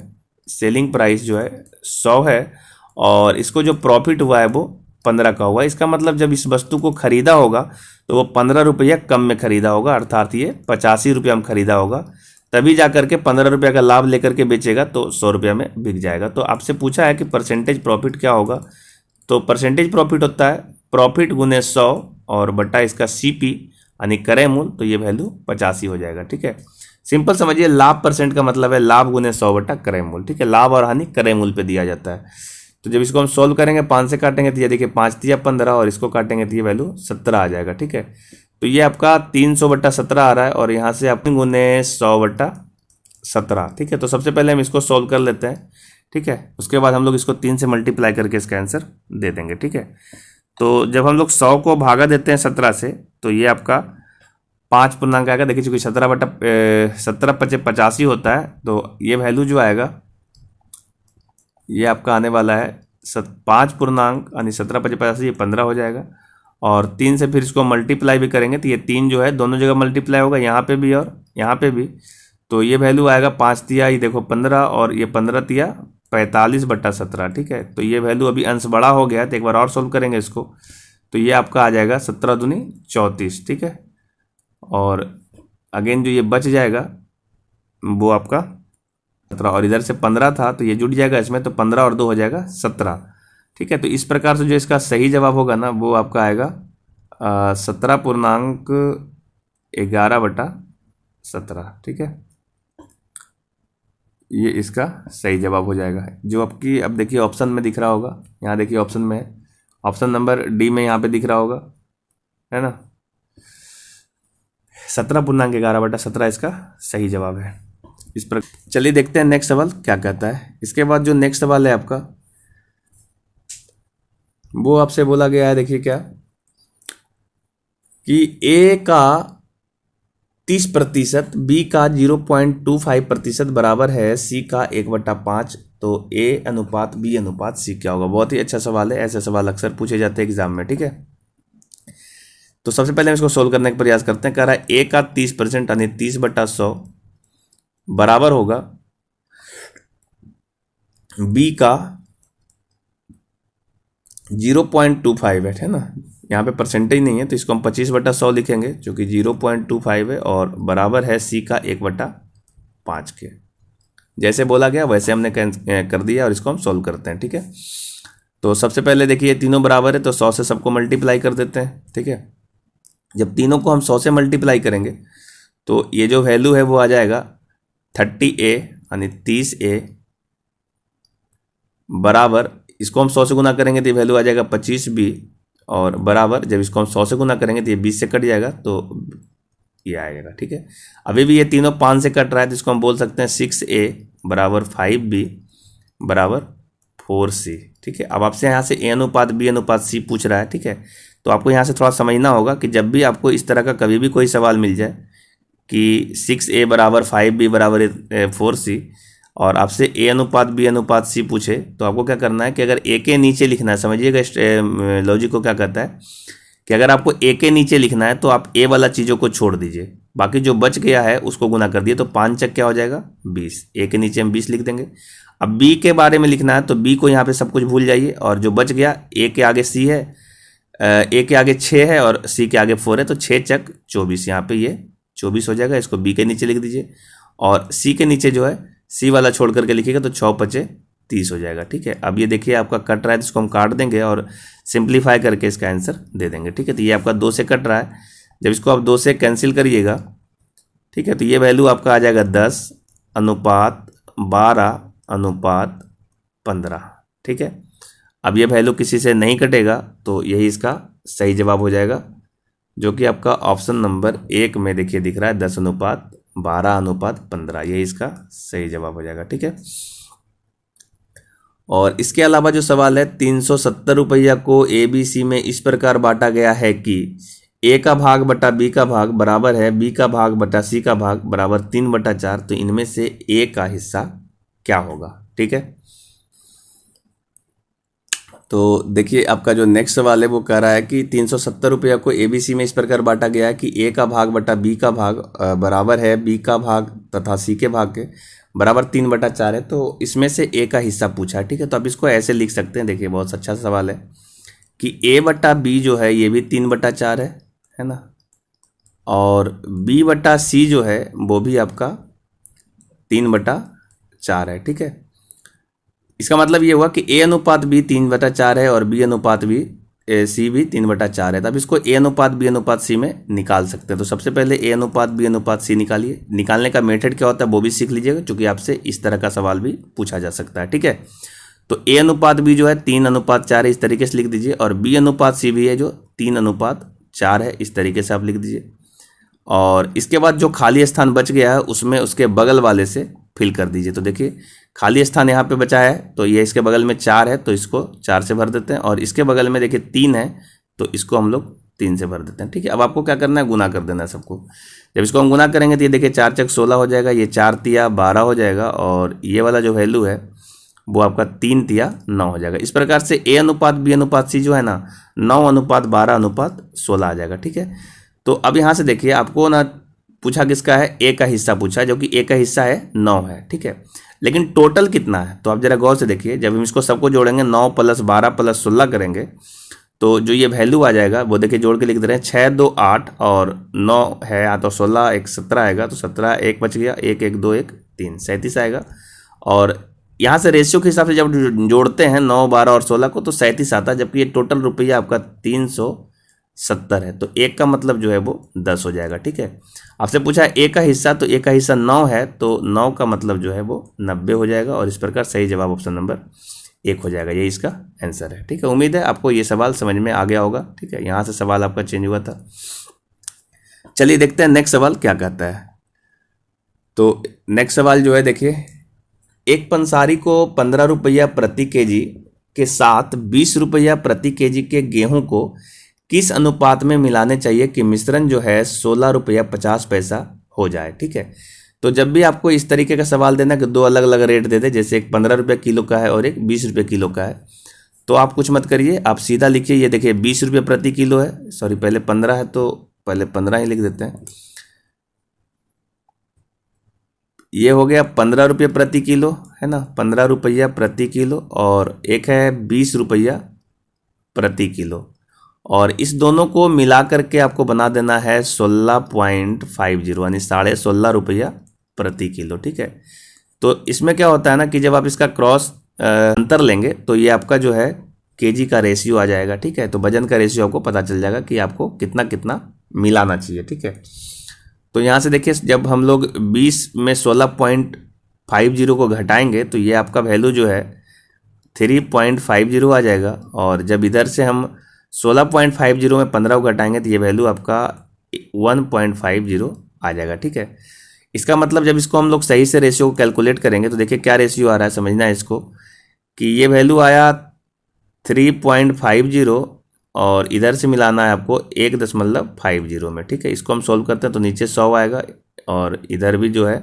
Speaker 1: सेलिंग प्राइस जो है 100 है और इसको जो प्रॉफिट हुआ है वो 15 का हुआ है। इसका मतलब जब इस वस्तु को खरीदा होगा तो वो 15 रुपया कम में खरीदा होगा, अर्थात ये 85 रुपया में खरीदा होगा, तभी जा करके 15 रुपया का लाभ लेकर के बेचेगा तो 100 रुपया में बिक जाएगा। तो आपसे पूछा है कि परसेंटेज प्रॉफिट क्या होगा, तो परसेंटेज प्रॉफिट होता है प्रॉफिट गुने 100 और बटा इसका CP यानी क्रय मूल्य, तो ये वैल्यू 85 हो जाएगा। ठीक है, सिंपल समझिए, लाभ परसेंट का मतलब है लाभ गुने 100 बटा क्रय मूल्य। ठीक है, लाभ और हानि क्रय मूल्य पे दिया जाता है। तो जब इसको हम सोल्व करेंगे 5 से काटेंगे तो ये देखिए 5 तिया 15 और इसको काटेंगे तो ये वैल्यू 17 आ जाएगा। ठीक है, तो ये आपका 300 बटा 17 आ रहा है और यहाँ से अपने गुने 100 बटा 17। ठीक है, तो सबसे पहले हम इसको सोल्व कर लेते हैं। ठीक है, उसके बाद हम लोग इसको 3 से मल्टीप्लाई करके इसका आंसर दे देंगे। ठीक है, तो जब हम लोग 100 को भागा देते हैं 17 से तो ये आपका 5 पूर्णांक आएगा। देखिए चूंकि 17 बटा 17 पचे 85 होता है, तो ये वैल्यू जो आएगा ये आपका आने वाला है 5 पूर्णांक यानी 17 पचे 85, ये 15 हो जाएगा। और 3 से फिर इसको मल्टीप्लाई भी करेंगे तो ये 3 जो है दोनों जगह मल्टीप्लाई होगा, यहाँ पे भी और यहाँ पे भी। तो ये वैल्यू आएगा 5 तिया ये देखो 15 और ये 15 तिया 45 बटा 17। ठीक है, तो ये वैल्यू अभी अंश बड़ा हो गया तो एक बार और सोल्व करेंगे इसको, तो ये आपका आ जाएगा 17 दूनी 34। ठीक है, और अगेन जो ये बच जाएगा वो आपका 17 और इधर से 15 था तो ये जुड़ जाएगा इसमें, तो 15 और 2 हो जाएगा 17। ठीक है, तो इस प्रकार से जो इसका सही जवाब होगा ना वो आपका आएगा 17 पूर्णांक 11 बटा 17। ठीक है, ये इसका सही जवाब हो जाएगा। जो आपकी अब देखिए ऑप्शन में दिख रहा होगा, यहाँ देखिए ऑप्शन में है, ऑप्शन नंबर डी में यहाँ पे दिख रहा होगा, है ना, 17 पूर्णांक 11 बटा 17 इसका सही जवाब है। इस पर चलिए देखते हैं नेक्स्ट सवाल क्या कहता है। इसके बाद जो नेक्स्ट सवाल है आपका वो आपसे बोला गया है, देखिए क्या कि ए का 30%, बी का 0.25% बराबर है सी का 1/5, तो ए अनुपात बी अनुपात सी क्या होगा। बहुत ही अच्छा सवाल है, ऐसे सवाल अक्सर पूछे जाते हैं एग्जाम में। ठीक है, तो सबसे पहले हम इसको सोल्व करने का प्रयास करते हैं। कह रहा है ए का 30% यानी 30/100 बराबर होगा बी का 0.25 है ना, यहाँ पे परसेंटेज नहीं है तो इसको हम 25/100 लिखेंगे जो कि 0.25 है और बराबर है सी का 1/5 के। जैसे बोला गया वैसे हमने कर दिया और इसको हम सोल्व करते हैं। ठीक है, तो सबसे पहले देखिए तीनों बराबर है तो 100 से सबको मल्टीप्लाई कर देते हैं। ठीक है, जब तीनों को हम 100 से मल्टीप्लाई करेंगे तो ये जो वैल्यू है वो आ जाएगा 30A यानी 30A बराबर, इसको हम 100 से गुना करेंगे तो ये वैल्यू आ जाएगा 25B और बराबर, जब इसको हम 100 से गुना करेंगे तो ये 20 से कट जाएगा तो ये आएगा। ठीक है, अभी भी ये तीनों 5 से कट रहा है तो इसको हम बोल सकते हैं 6A बराबर 5B बराबर 4C। ठीक है, अब आपसे यहाँ से A अनुपात B अनुपात C पूछ रहा है। ठीक है, तो आपको यहाँ से थोड़ा समझना होगा कि जब भी आपको इस तरह का कभी भी कोई सवाल मिल जाए कि 6A बराबर 5B बराबर 4C और आपसे A अनुपात B अनुपात C पूछे तो आपको क्या करना है कि अगर A के नीचे लिखना है, समझिएगा लॉजिक को क्या कहता है कि अगर आपको A के नीचे लिखना है तो आप A वाला चीज़ों को छोड़ दीजिए, बाकी जो बच गया है उसको गुना कर दिए तो 5 चक क्या हो जाएगा 20। A के नीचे हम 20 लिख देंगे। अब B के बारे में लिखना है तो B को यहाँ पे सब कुछ भूल जाइए और जो बच गया A के आगे C है, A के आगे 6 है और C के आगे 4 है, तो 6 चक 24, यहाँ पे ये 24 हो जाएगा। इसको B के नीचे लिख दीजिए और C के नीचे जो है C वाला छोड़ करके लिखिएगा तो 6 पचे 30 हो जाएगा। ठीक है, अब ये देखिए आपका कट रहा है तो इसको हम काट देंगे और सिंप्लीफाई करके इसका आंसर दे देंगे। ठीक है, तो ये आपका 2 से कट रहा है, जब इसको आप 2 से कैंसिल करिएगा, ठीक है, तो ये वैल्यू आपका आ जाएगा 10 अनुपात 12 अनुपात 15। ठीक है, अब ये वैल्यू किसी से नहीं कटेगा तो यही इसका सही जवाब हो जाएगा, जो कि आपका ऑप्शन नंबर 1 में देखिए दिख रहा है 10 अनुपात 12 अनुपात 15, यही इसका सही जवाब हो जाएगा। ठीक है, और इसके अलावा जो सवाल है 370 रुपया को ए बी सी में इस प्रकार बांटा गया है कि ए का भाग बटा बी का भाग बराबर है बी का भाग बटा सी का भाग बराबर 3/4, तो इनमें से ए का हिस्सा क्या होगा। ठीक है, तो देखिए आपका जो नेक्स्ट सवाल है वो कह रहा है कि 370 रुपया को ए बी सी में इस प्रकार बांटा गया है कि ए का भाग बटा बी का भाग बराबर है बी का भाग तथा सी के भाग के बराबर 3/4 है। तो इसमें से ए का हिस्सा पूछा है। ठीक है, तो अब इसको ऐसे लिख सकते हैं। देखिए बहुत अच्छा सवाल है कि ए बटा बी जो है ये भी 3/4 है ना, और बी बटा सी जो है वो भी आपका 3/4 है। ठीक है, इसका मतलब ये हुआ कि ए अनुपात बी 3/4 है और बी अनुपात बी सी भी 3/4 है। तब इसको ए अनुपात बी अनुपात सी में निकाल सकते हैं। तो सबसे पहले ए अनुपात बी अनुपात सी निकालिए। निकालने का मेथड क्या होता है वो भी सीख लीजिएगा, क्योंकि आपसे इस तरह का सवाल भी पूछा जा सकता है। ठीक है, तो ए अनुपात बी जो है 3/4 है, इस तरीके से लिख दीजिए, और बी अनुपात सी भी है जो 3/4 है, इस तरीके से आप लिख दीजिए। और इसके बाद जो खाली स्थान बच गया है उसमें उसके बगल वाले से फिल कर दीजिए। तो देखिए खाली स्थान यहाँ पे बचा है, तो ये इसके बगल में 4 है तो इसको 4 से भर देते हैं, और इसके बगल में देखिए 3 है तो इसको हम लोग 3 से भर देते हैं। ठीक है, अब आपको क्या करना है, गुना कर देना है सबको। जब इसको हम गुना करेंगे तो ये देखिए 4 चक 16 हो जाएगा, ये 4 तिया 12 हो जाएगा, और ये वाला जो वैल्यू है वो आपका 3 तिया 9 हो जाएगा। इस प्रकार से ए अनुपात बी अनुपात सी जो है ना 9/12/16 आ जाएगा। ठीक है, तो अब यहाँ से देखिए आपको ना पूछा किसका है, ए का हिस्सा पूछा है, जो कि ए का हिस्सा है 9 है। ठीक है, लेकिन टोटल कितना है, तो आप जरा गौर से देखिए। जब हम इसको सबको जोड़ेंगे 9 + 12 + 16 करेंगे तो जो ये वैल्यू आ जाएगा वो देखिए जोड़ के लिख दे रहे हैं 6 2 8 और 9 है, या तो 16 1 17 आएगा, तो 17 1 बच गया, 1 1 2 1 3 37 आएगा। और यहाँ से रेशियो के हिसाब से जब जोड़ते हैं 9 12 और 16 को तो 37 आता है, जबकि ये टोटल रुपया आपका 370 है। तो एक का मतलब जो है वो 10 हो जाएगा। ठीक है, आपसे पूछा है ए का हिस्सा, तो ए का हिस्सा 9 है, तो 9 का मतलब जो है वो 90 हो जाएगा, और इस प्रकार सही जवाब ऑप्शन नंबर 1 हो जाएगा। ये इसका आंसर है। ठीक है, उम्मीद है आपको ये सवाल समझ में आ गया होगा। ठीक है, यहाँ से सवाल आपका चेंज हुआ था। चलिए देखते हैं नेक्स्ट सवाल क्या कहता है। तो नेक्स्ट सवाल जो है देखिए, एक पंसारी को 15 रुपया प्रति केजी के साथ 20 रुपया प्रति केजी के गेहूं को किस अनुपात में मिलाने चाहिए कि मिश्रण जो है 16 रुपया 50 पैसा हो जाए। ठीक है, तो जब भी आपको इस तरीके का सवाल देना कि दो अलग अलग रेट दे दे, जैसे एक 15 रुपये किलो का है और एक 20 रुपये किलो का है, तो आप कुछ मत करिए, आप सीधा लिखिए। ये देखिए 20 रुपये प्रति किलो है, सॉरी पहले 15 है तो पहले 15 ही लिख देते हैं। ये हो गया 15 रुपये प्रति किलो, है ना, 15 रुपया प्रति किलो, और एक है 20 रुपया प्रति किलो, और इस दोनों को मिला करके आपको बना देना है 16.50 यानी 16.5 रुपया प्रति किलो। ठीक है, तो इसमें क्या होता है ना कि जब आप इसका क्रॉस अंतर लेंगे तो ये आपका जो है केजी का रेशियो आ जाएगा। ठीक है, तो वजन का रेशियो आपको पता चल जाएगा कि आपको कितना कितना मिलाना चाहिए। ठीक है, तो यहाँ से देखिए जब हम लोग 20 में 16.50 को घटाएंगे तो ये आपका वैल्यू जो है 3.50 आ जाएगा, और जब इधर से हम 16.50 में 15 को घटाएंगे तो ये वैल्यू आपका 1.50 आ जाएगा। ठीक है, इसका मतलब जब इसको हम लोग सही से रेशियो को कैलकुलेट करेंगे तो देखिए क्या रेशियो आ रहा है, समझना है इसको, कि ये वैल्यू आया 3.50 और इधर से मिलाना है आपको 1.50 में। ठीक है, इसको हम सॉल्व करते हैं तो नीचे 100 आएगा और इधर भी जो है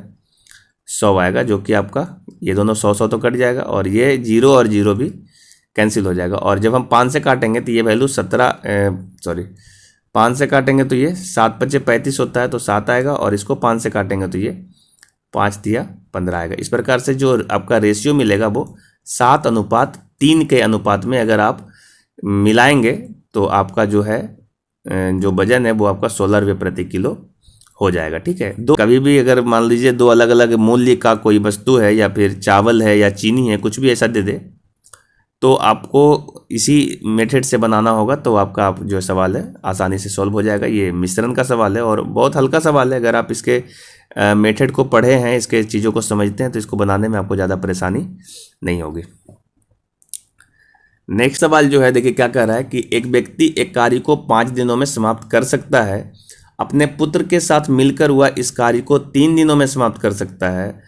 Speaker 1: 100 आएगा, जो कि आपका ये दोनों 100 तो कट जाएगा, और ये 0 और 0 भी कैंसिल हो जाएगा। और जब हम 5 से काटेंगे तो ये वैल्यू 5 से काटेंगे तो ये 7 × 5 = 35 होता है, तो 7 आएगा, और इसको 5 से काटेंगे तो ये 5 × 15 आएगा। इस प्रकार से जो आपका रेशियो मिलेगा वो 7:3 के अनुपात में अगर आप मिलाएंगे तो आपका जो है जो वजन है वो आपका 16 रुपये प्रति किलो हो जाएगा। ठीक है, दो कभी भी अगर मान लीजिए दो अलग अलग मूल्य का कोई वस्तु है या फिर चावल है या चीनी है, कुछ भी ऐसा दे दे, तो आपको इसी मेथड से बनाना होगा, तो आपका आप जो सवाल है आसानी से सॉल्व हो जाएगा। ये मिश्रण का सवाल है और बहुत हल्का सवाल है। अगर आप इसके मेथड को पढ़े हैं, इसके चीज़ों को समझते हैं, तो इसको बनाने में आपको ज़्यादा परेशानी नहीं होगी। नेक्स्ट सवाल जो है देखिए क्या कह रहा है कि एक व्यक्ति एक कार्य को 5 दिनों में समाप्त कर सकता है, अपने पुत्र के साथ मिलकर वह इस कार्य को 3 दिनों में समाप्त कर सकता है,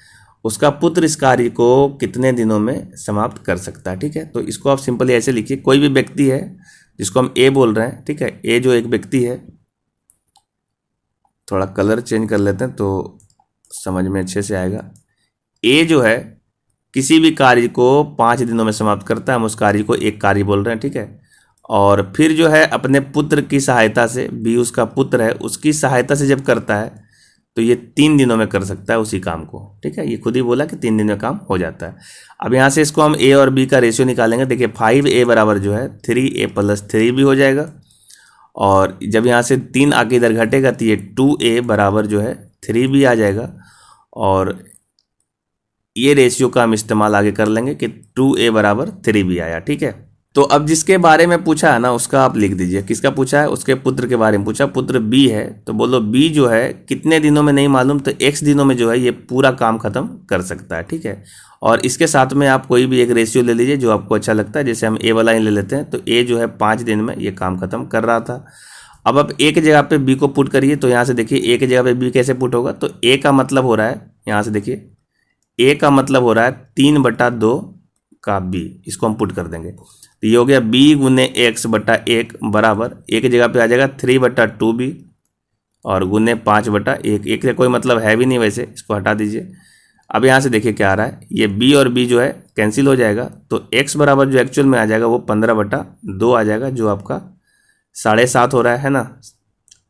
Speaker 1: उसका पुत्र इस कार्य को कितने दिनों में समाप्त कर सकता है। ठीक है, तो इसको आप सिंपली ऐसे लिखिए, कोई भी व्यक्ति है जिसको हम ए बोल रहे हैं, ठीक है, ए जो एक व्यक्ति है, थोड़ा कलर चेंज कर लेते हैं तो समझ में अच्छे से आएगा। ए जो है किसी भी कार्य को 5 दिनों में समाप्त करता है, हम उस कार्य को एक कार्य बोल रहे हैं। ठीक है, और फिर जो है अपने पुत्र की सहायता से, बी उसका पुत्र है, उसकी सहायता से जब करता है तो ये 3 दिनों में कर सकता है उसी काम को। ठीक है, ये खुद ही बोला कि 3 दिन में काम हो जाता है। अब यहाँ से इसको हम ए और बी का रेशियो निकालेंगे। देखिए 5a बराबर जो है 3a + 3 भी हो जाएगा, और जब यहाँ से 3 आगे इधर घटेगा तो ये 2a बराबर जो है 3 भी आ जाएगा, और ये रेशियो का हम इस्तेमाल आगे कर लेंगे कि 2a बराबर 3 भी आया। ठीक है, तो अब जिसके बारे में पूछा है ना उसका आप लिख दीजिए। किसका पूछा है? उसके पुत्र के बारे में पूछा, पुत्र बी है, तो बोलो बी जो है कितने दिनों में नहीं मालूम, तो x दिनों में जो है ये पूरा काम खत्म कर सकता है। ठीक है, और इसके साथ में आप कोई भी एक रेशियो ले लीजिए जो आपको अच्छा लगता है। जैसे हम ए वाला ही ले लेते हैं, तो ए जो है 5 दिन में ये काम खत्म कर रहा था। अब आप ए की जगह पे बी को पुट करिए, तो यहाँ से देखिए ए की जगह पे बी कैसे पुट होगा, तो ए का मतलब हो रहा है, यहाँ से देखिए ए का मतलब हो रहा है 3/2 का बी, इसको हम पुट कर देंगे तो ये हो गया b गुने x/1 बराबर ए की जगह पे आ जाएगा 3/2 बी, और गुने 5/1। एक से कोई मतलब है भी नहीं वैसे, इसको हटा दीजिए। अब यहाँ से देखिए क्या आ रहा है, ये b और b जो है कैंसिल हो जाएगा, तो x बराबर जो एक्चुअल में आ जाएगा वो 15/2 आ जाएगा, जो आपका 7.5 हो रहा है ना।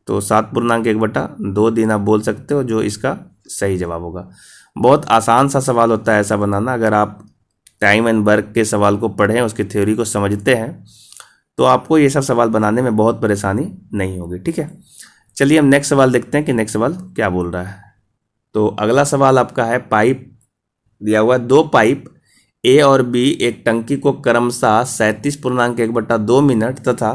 Speaker 1: तो 7.1/2 दिन आप बोल सकते हो, जो इसका सही जवाब होगा। बहुत आसान सा सवाल होता है ऐसा बनाना। अगर आप टाइम एंड वर्क के सवाल को पढ़ें, उसकी थ्योरी को समझते हैं, तो आपको ये सब सवाल बनाने में बहुत परेशानी नहीं होगी। ठीक है, चलिए हम नेक्स्ट सवाल देखते हैं कि नेक्स्ट सवाल क्या बोल रहा है। तो अगला सवाल आपका है, पाइप दिया हुआ है, 2 पाइप ए और बी एक टंकी को क्रमशः 37.1/2 मिनट तथा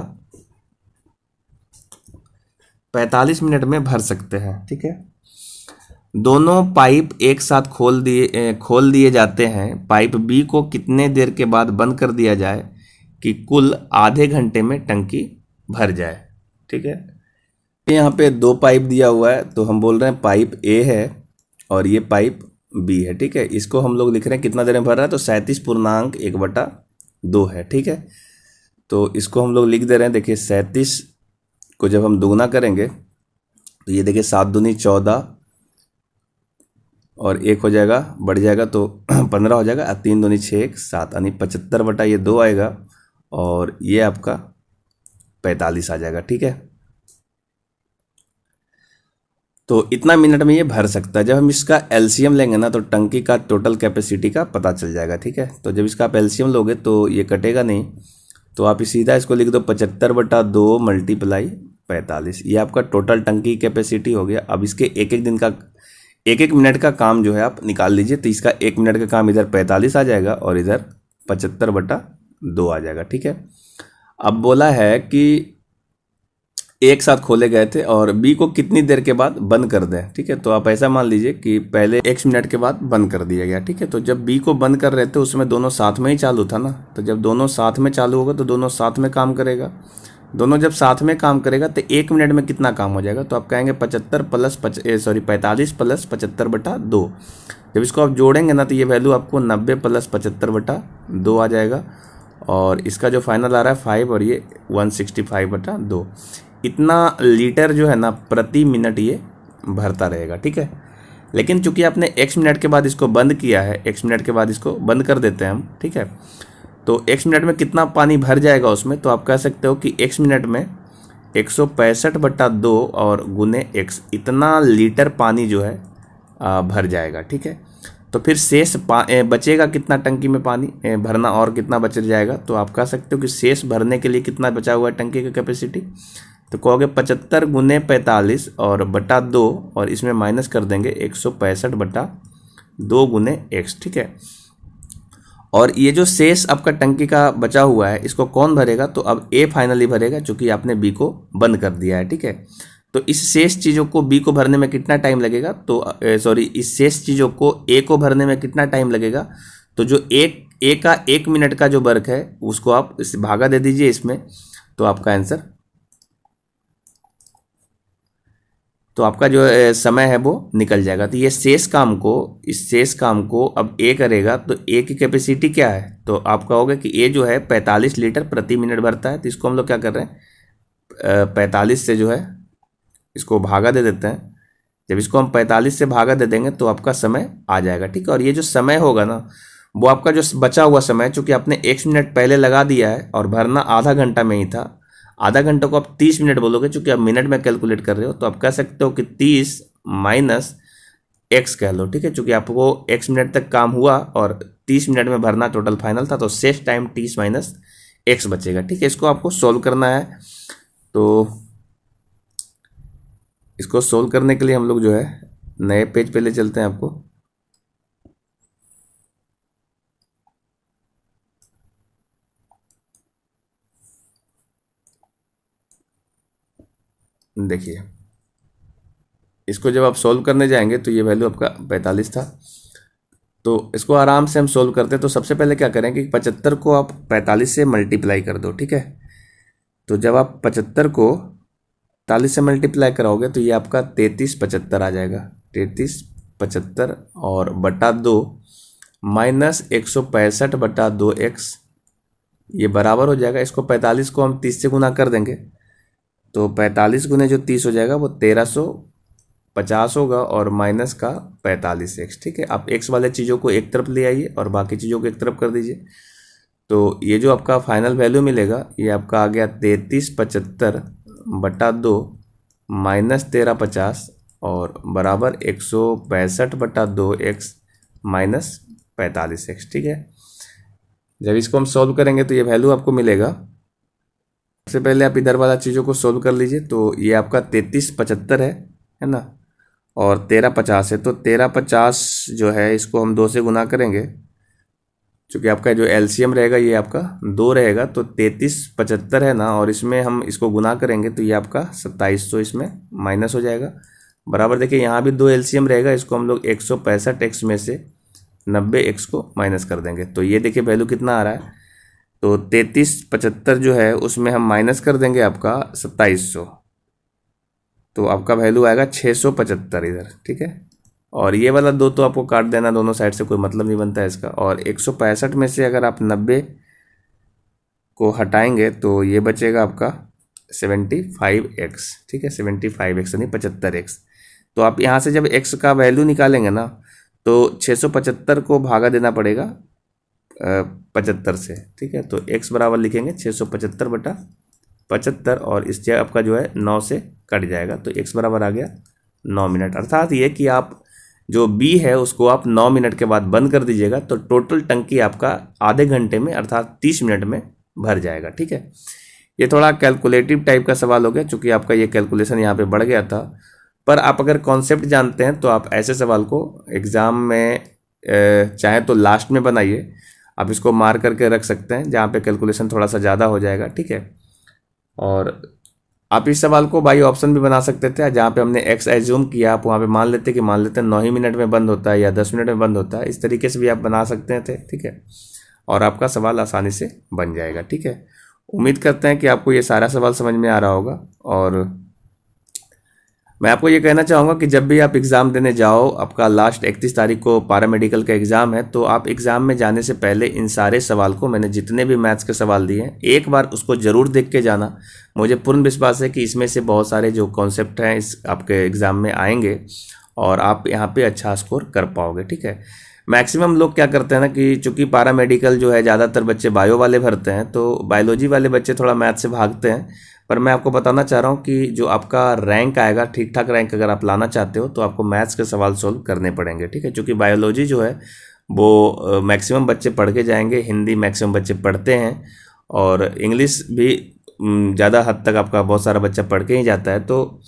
Speaker 1: 45 मिनट में भर सकते हैं। ठीक है, दोनों पाइप एक साथ खोल दिए जाते हैं। पाइप बी को कितने देर के बाद बंद कर दिया जाए कि कुल आधे घंटे में टंकी भर जाए। ठीक है, यहाँ पे 2 पाइप दिया हुआ है, तो हम बोल रहे हैं पाइप ए है और ये पाइप बी है। ठीक है, इसको हम लोग लिख रहे हैं कितना देर में भर रहा है, तो 37.1/2 है। ठीक है, तो इसको हम लोग लिख दे रहे हैं। देखिए 37 को जब हम दुगना करेंगे तो ये देखिए 7 दूनी 14 और 1 हो जाएगा, बढ़ जाएगा तो 15 हो जाएगा, 3 दूनी 6 7, यानी 75/2 आएगा, और ये आपका 45 आ जाएगा। ठीक है, तो इतना मिनट में ये भर सकता है। जब हम इसका एलसीएम लेंगे ना, तो टंकी का टोटल कैपेसिटी का पता चल जाएगा। ठीक है, तो जब इसका आप एलसीएम लोगे तो ये कटेगा नहीं, तो आप सीधा इसको लिख दो 75/2 × 45, ये आपका टोटल टंकी कैपेसिटी हो गया। अब इसके एक एक मिनट का काम जो है आप निकाल लीजिए, तो इसका 1 मिनट का काम इधर 45 आ जाएगा और इधर 75/2 आ जाएगा। ठीक है, अब बोला है कि एक साथ खोले गए थे और बी को कितनी देर के बाद बंद कर दें। ठीक है, तो आप ऐसा मान लीजिए कि पहले x मिनट के बाद बंद कर दिया गया। ठीक है, तो जब बी को बंद कर रहे थे उसमें दोनों साथ में ही चालू था ना, तो जब दोनों साथ में चालू होगा तो दोनों साथ में काम करेगा। दोनों जब साथ में काम करेगा तो 1 मिनट में कितना काम हो जाएगा, तो आप कहेंगे 45 + 75/2। जब इसको आप जोड़ेंगे ना तो ये वैल्यू आपको 90 + 75/2 आ जाएगा, और इसका जो फाइनल आ रहा है 5 और ये 165/2। इतना लीटर जो है ना प्रति मिनट ये भरता रहेगा। ठीक है, लेकिन चूंकि आपने x मिनट के बाद इसको बंद किया है, x मिनट के बाद इसको बंद कर देते हैं हम। ठीक है, तो x मिनट में कितना पानी भर जाएगा उसमें, तो आप कह सकते हो कि x मिनट में 165/2 और गुने x, इतना लीटर पानी जो है भर जाएगा। ठीक है, तो फिर शेष बचेगा कितना टंकी में पानी भरना, और कितना बच जाएगा, तो आप कह सकते हो कि शेष भरने के लिए कितना बचा हुआ है टंकी की कैपेसिटी, तो कहोगे 75 × 45 और बटा 2, और इसमें माइनस कर देंगे 165/2 × x। ठीक है, और ये जो शेष आपका टंकी का बचा हुआ है इसको कौन भरेगा, तो अब ए फाइनली भरेगा, चूंकि आपने बी को बंद कर दिया है। ठीक है, तो इस शेष चीज़ों को बी को भरने में कितना टाइम लगेगा, तो इस शेष चीज़ों को ए को भरने में कितना टाइम लगेगा, तो जो ए का 1 मिनट का जो वर्क है उसको आप इस भागा दे दीजिए इसमें, तो आपका आंसर तो आपका जो समय है वो निकल जाएगा। तो ये शेष काम को, इस शेष काम को अब ए करेगा, तो ए की कैपेसिटी क्या है, तो आप कहोगे कि ए जो है 45 लीटर प्रति मिनट भरता है। तो इसको हम लोग क्या कर रहे हैं, 45 से जो है इसको भागा दे देते हैं। जब इसको हम 45 से भागा दे देंगे तो आपका समय आ जाएगा, ठीक है। और ये जो समय होगा ना, वो आपका जो बचा हुआ समय, चूंकि आपने x मिनट पहले लगा दिया है और भरना आधा घंटा में ही था, आधा घंटा को आप 30 मिनट बोलोगे, चूंकि आप मिनट में कैलकुलेट कर रहे हो, तो आप कह सकते हो कि 30 माइनस x कह लो, ठीक है। चूंकि आपको x मिनट तक काम हुआ और 30 मिनट में भरना टोटल फाइनल था, तो शेष टाइम 30 माइनस x बचेगा, ठीक है। इसको आपको सोल्व करना है। तो इसको सोल्व करने के लिए हम लोग जो है नए पेज पे ले चलते हैं आपको। देखिए, इसको जब आप सोल्व करने जाएंगे तो ये वैल्यू आपका 45 था। तो इसको आराम से हम सोल्व करते हैं। तो सबसे पहले क्या करें कि 75 को आप 45 से मल्टीप्लाई कर दो, ठीक है। तो जब आप 75 को 45 से मल्टीप्लाई कराओगे तो ये आपका 3375 आ जाएगा। 3375 और बटा 2 माइनस 165/2x, ये बराबर हो जाएगा। इसको 45 को हम 30 से गुना कर देंगे, तो 45 गुने जो 30 हो जाएगा वो 1350 होगा और माइनस का 45x, ठीक है। आप x वाले चीज़ों को एक तरफ ले आइए और बाकी चीज़ों को एक तरफ कर दीजिए। तो ये जो आपका फाइनल वैल्यू मिलेगा, ये आपका आ गया 3375/2 माइनस 1350 और बराबर 165/2x माइनस 45x, ठीक है। जब इसको हम सॉल्व करेंगे तो ये वैल्यू आपको मिलेगा। सबसे पहले आप इधर वाला चीज़ों को सोल्व कर लीजिए। तो ये आपका 3375 है ना, और 1350 है। तो 1350 जो है इसको हम 2 से गुना करेंगे, चूँकि आपका जो एलसीएम रहेगा ये आपका 2 रहेगा। तो 3375 है ना, और इसमें हम इसको गुना करेंगे तो ये आपका 2700 इसमें माइनस हो जाएगा। बराबर देखिए, यहाँ भी 2 एलसीएम रहेगा, इसको हम लोग 165x में से 90x को माइनस कर देंगे। तो ये देखिए वैल्यू कितना आ रहा है। तो 3375 जो है उसमें हम माइनस कर देंगे आपका 2700, तो आपका वैल्यू आएगा 675 इधर, ठीक है। और ये वाला 2 तो आपको काट देना, दोनों साइड से कोई मतलब नहीं बनता है इसका। और 165 में से अगर आप 90 को हटाएंगे तो ये बचेगा आपका 75x, ठीक है। 75x नहीं 75x। तो आप यहाँ से जब x का वैल्यू निकालेंगे ना, तो 675 को भागा देना पड़ेगा 75 से, ठीक है। तो x बराबर लिखेंगे 675/75 और इस जगह आपका जो है 9 से कट जाएगा, तो x बराबर आ गया 9 मिनट। अर्थात ये कि आप जो b है उसको आप 9 मिनट के बाद बंद कर दीजिएगा, तो टोटल टंकी आपका आधे घंटे में अर्थात 30 मिनट में भर जाएगा, ठीक है। ये थोड़ा कैलकुलेटिव टाइप का सवाल हो गया, चूँकि आपका ये कैलकुलेशन यहाँ पे बढ़ गया था। पर आप अगर कॉन्सेप्ट जानते हैं तो आप ऐसे सवाल को एग्ज़ाम में चाहे तो लास्ट में बनाइए, आप इसको मार करके रख सकते हैं जहाँ पे कैलकुलेशन थोड़ा सा ज़्यादा हो जाएगा, ठीक है। और आप इस सवाल को बाई ऑप्शन भी बना सकते थे, जहाँ पे हमने x एज्यूम किया, आप वहाँ पे मान लेते कि 9 ही मिनट में बंद होता है या 10 मिनट में बंद होता है। इस तरीके से भी आप बना सकते थे, ठीक है। और आपका सवाल आसानी से बन जाएगा, ठीक है। उम्मीद करते हैं कि आपको ये सारा सवाल समझ में आ रहा होगा। और मैं आपको ये कहना चाहूँगा कि जब भी आप एग्ज़ाम देने जाओ, आपका लास्ट 31 तारीख को पैरामेडिकल का एग्ज़ाम है, तो आप एग्ज़ाम में जाने से पहले इन सारे सवाल को, मैंने जितने भी मैथ्स के सवाल दिए हैं, एक बार उसको ज़रूर देख के जाना। मुझे पूर्ण विश्वास है कि इसमें से बहुत सारे जो कॉन्सेप्ट हैं इस आपके एग्ज़ाम में आएंगे और आप यहाँ पर अच्छा स्कोर कर पाओगे, ठीक है। मैक्सिमम लोग क्या करते हैं ना कि चूँकि पैरामेडिकल जो है ज़्यादातर बच्चे बायो वाले भरते हैं, तो बायोलॉजी वाले बच्चे थोड़ा मैथ से भागते हैं। पर मैं आपको बताना चाह रहा हूँ कि जो आपका रैंक आएगा, ठीक ठाक रैंक अगर आप लाना चाहते हो, तो आपको मैथ्स के सवाल सोल्व करने पड़ेंगे, ठीक है। क्योंकि बायोलॉजी जो है वो मैक्सिमम बच्चे पढ़ के जाएंगे, हिंदी मैक्सिमम बच्चे पढ़ते हैं और इंग्लिश भी ज़्यादा हद तक आपका बहुत सारा बच्चा पढ़ के ही जाता है। तो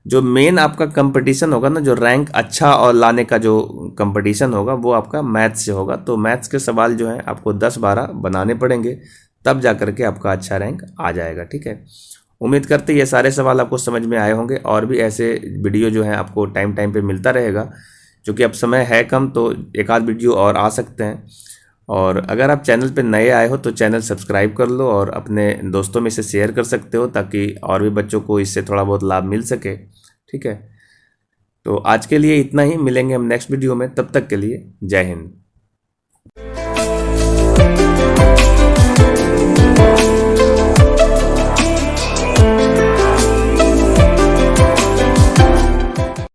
Speaker 1: जो मेन आपका कंपटीशन होगा ना, जो रैंक अच्छा और लाने का जो कंपटीशन होगा, वो आपका मैथ्स से होगा। तो मैथ्स के सवाल जो हैं आपको 10-12 बनाने पड़ेंगे, तब जा करके आपका अच्छा रैंक आ जाएगा, ठीक है। उम्मीद करते ये सारे सवाल आपको समझ में आए होंगे। और भी ऐसे वीडियो जो हैं आपको टाइम टाइम पे मिलता रहेगा, क्योंकि अब समय है कम, तो एक आध वीडियो और आ सकते हैं। और अगर आप चैनल पे नए आए हो तो चैनल सब्सक्राइब कर लो और अपने दोस्तों में से शेयर कर सकते हो, ताकि और भी बच्चों को इससे थोड़ा बहुत लाभ मिल सके, ठीक है। तो आज के लिए इतना ही, मिलेंगे हम नेक्स्ट वीडियो में, तब तक के लिए जय हिंद।